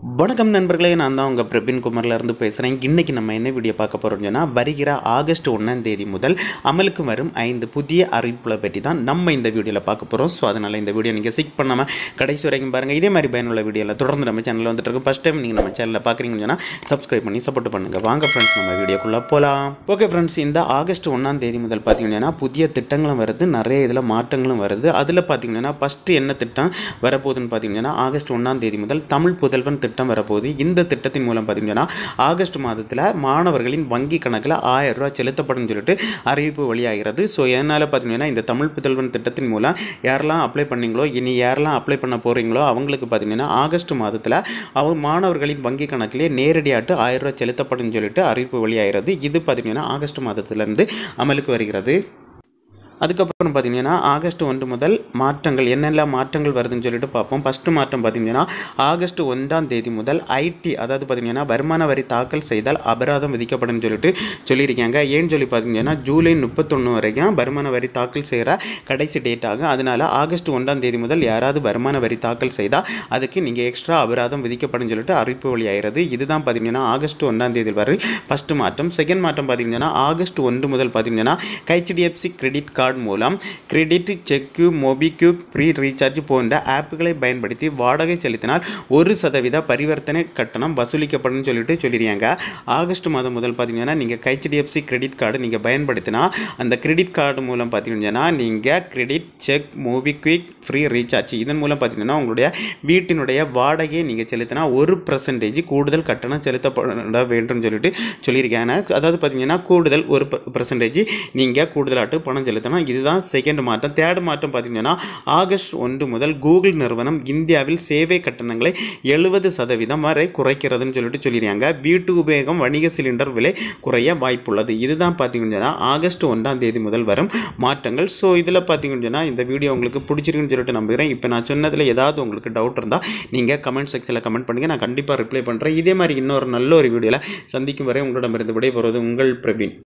வணக்கம் நண்பர்களே, நான் தான் உங்கள் பிரபின் குமார்லேருந்து பேசுகிறேன். இன்றைக்கி நம்ம என்ன வீடியோ பார்க்க போகிறோம்னு சொன்னால், வருகிற ஆகஸ்ட் 1 முதல் அமலுக்கு வரும் 5 புதிய அறிவிப்புகளை பற்றி தான் நம்ம இந்த வீடியோவில் பார்க்க போகிறோம். ஸோ அதனால் இந்த வீடியோ நீங்கள் ஸ்கிப் பண்ணாமல் கடைசி வரைக்கும் பாருங்கள். இதே மாதிரி பயனுள்ள வீடியோவில் தொடர்ந்து நம்ம சேனலில் வந்துட்டு இருக்கு. ஃபஸ்ட் டைம் நீங்கள் நம்ம சேனலில் பார்க்குறீங்கன்னு சொன்னால் சப்ஸ்கிரைப் பண்ணி சப்போர்ட் பண்ணுங்கள். வாங்க ஃப்ரெண்ட்ஸ், நம்ம வீடியோக்குள்ளே போகலாம். ஓகே ஃப்ரெண்ட்ஸ், இந்த ஆகஸ்ட் 1 முதல் பார்த்தீங்கன்னா புதிய திட்டங்களும் வருது, நிறைய இதில் மாற்றங்களும் வருது. அதில் பார்த்தீங்கன்னா ஃபஸ்ட்டு என்ன திட்டம் வரப்போகுதுன்னு பார்த்தீங்கன்னா, ஆகஸ்ட் 1 முதல் தமிழ் புதல்வன் திட்டம் வரப்போகுது. இந்த திட்டத்தின் மூலம் பார்த்தீங்கன்னா ஆகஸ்ட் மாதத்தில் மாணவர்களின் வங்கி கணக்கில் 1000 ரூபாய் செலுத்தப்படும் சொல்லிட்டு அறிவிப்பு வெளியாகிறது. ஸோ இதனால் பார்த்தீங்கன்னா இந்த தமிழ் புதல்வன் திட்டத்தின் மூலம் யாரெல்லாம் அப்ளை பண்ணீங்களோ, இனி யாரெல்லாம் அப்ளை பண்ண போகிறீங்களோ அவங்களுக்கு பார்த்தீங்கன்னா ஆகஸ்ட் மாதத்தில் மாணவர்களின் வங்கி கணக்கிலே நேரடியாட்டு 1000 ரூபாய் செலுத்தப்படும் சொல்லிட்டு அறிவிப்பு வெளியாகிறது. இது பார்த்தீங்கன்னா ஆகஸ்ட் மாதத்திலிருந்து அமலுக்கு வருகிறது. அதுக்கப்புறம் பார்த்தீங்கன்னா ஆகஸ்ட் 1 முதல் மாற்றங்கள் என்னெல்லாம் மாற்றங்கள் வருதுன்னு சொல்லிட்டு பார்ப்போம். ஃபஸ்ட்டு மாற்றம் பார்த்தீங்கன்னா ஆகஸ்ட் 1 முதல் ஐடி, அதாவது பார்த்தீங்கன்னா வருமான வரி தாக்கல் செய்தால் அபராதம் விதிக்கப்படும் சொல்லிட்டு சொல்லியிருக்காங்க. ஏன்னு சொல்லி பார்த்தீங்கன்னா ஜூலை 31 வரைக்கும் வருமான வரி தாக்கல் செய்கிற கடைசி டேட் ஆகும். அதனால் ஆகஸ்ட் 1 முதல் யாராவது வருமான வரி தாக்கல் செய்தால் அதுக்கு நீங்கள் எக்ஸ்ட்ரா அபராதம் விதிக்கப்படும் சொல்லிட்டு அறிவிப்பு வழியாகிறது. இதுதான் பார்த்தீங்கன்னா ஆகஸ்ட் 1 வரை ஃபஸ்ட்டு மாற்றம். செகண்ட் மாற்றம் பார்த்தீங்கன்னா ஆகஸ்ட் 1 முதல் பார்த்தீங்கன்னா HDFC கிரெடிட் கார்டு மூலம் credit, check, MobiKwik, free recharge போன்ற ஆப்புகளை பயன்படுத்தி வாடகை செலுத்தினால் 1% பரிவர்த்தனை கட்டணம் வசூலிக்கப்படும் சொல்லிட்டு சொல்லியிருக்காங்க. ஆகஸ்ட் மாதம் முதல் பார்த்தீங்கன்னா நீங்கள் HDFC கிரெடிட் கார்டு நீங்கள் பயன்படுத்தினா அந்த கிரெடிட் கார்டு மூலம் பார்த்தீங்கன்னா நீங்கள் credit, check, MobiKwik, free recharge இதன் மூலம் பார்த்தீங்கன்னா உங்களுடைய வீட்டினுடைய வாடகையை நீங்கள் செலுத்தினா 1% கூடுதல் கட்டணம் செலுத்தப்பட வேண்டும் சொல்லிட்டு சொல்லியிருக்காங்க. அதாவது பார்த்தீங்கன்னா கூடுதல் 1% நீங்கள் கூடுதலாட்டு பணம் செலுத்தணும். இதுதான் செகண்ட் மாற்றம். தேர்ட் மாற்றம் பார்த்தீங்கன்னா ஆகஸ்ட் 1 முதல் கூகுள் நிறுவனம் இந்தியாவில் சேவை கட்டணங்களை 70% வரை குறைக்கிறதுன்னு சொல்லிட்டு சொல்லியிருக்காங்க. வீட்டு உபயோகம் வணிக சிலிண்டர் விலை குறைய வாய்ப்புள்ளது. இதுதான் பார்த்தீங்கன்னா ஆகஸ்ட் 1 முதல் வரும் மாற்றங்கள். ஸோ இதில் பார்த்தீங்கன்னா இந்த வீடியோ உங்களுக்கு பிடிச்சிருக்குன்னு சொல்லிட்டு நம்புகிறேன். இப்போ நான் சொன்னதில் ஏதாவது உங்களுக்கு டவுட் இருந்தால் நீங்கள் கமெண்ட் செக்ஷனில் கமெண்ட் பண்ணுங்கள், நான் கண்டிப்பாக ரிப்ளை பண்ணுறேன். இதே மாதிரி இன்னொரு நல்ல ஒரு வீடியோவில் சந்திக்கும் வரை உங்களிடமிருந்து விடைபெறுவது உங்கள் பிரவீன்.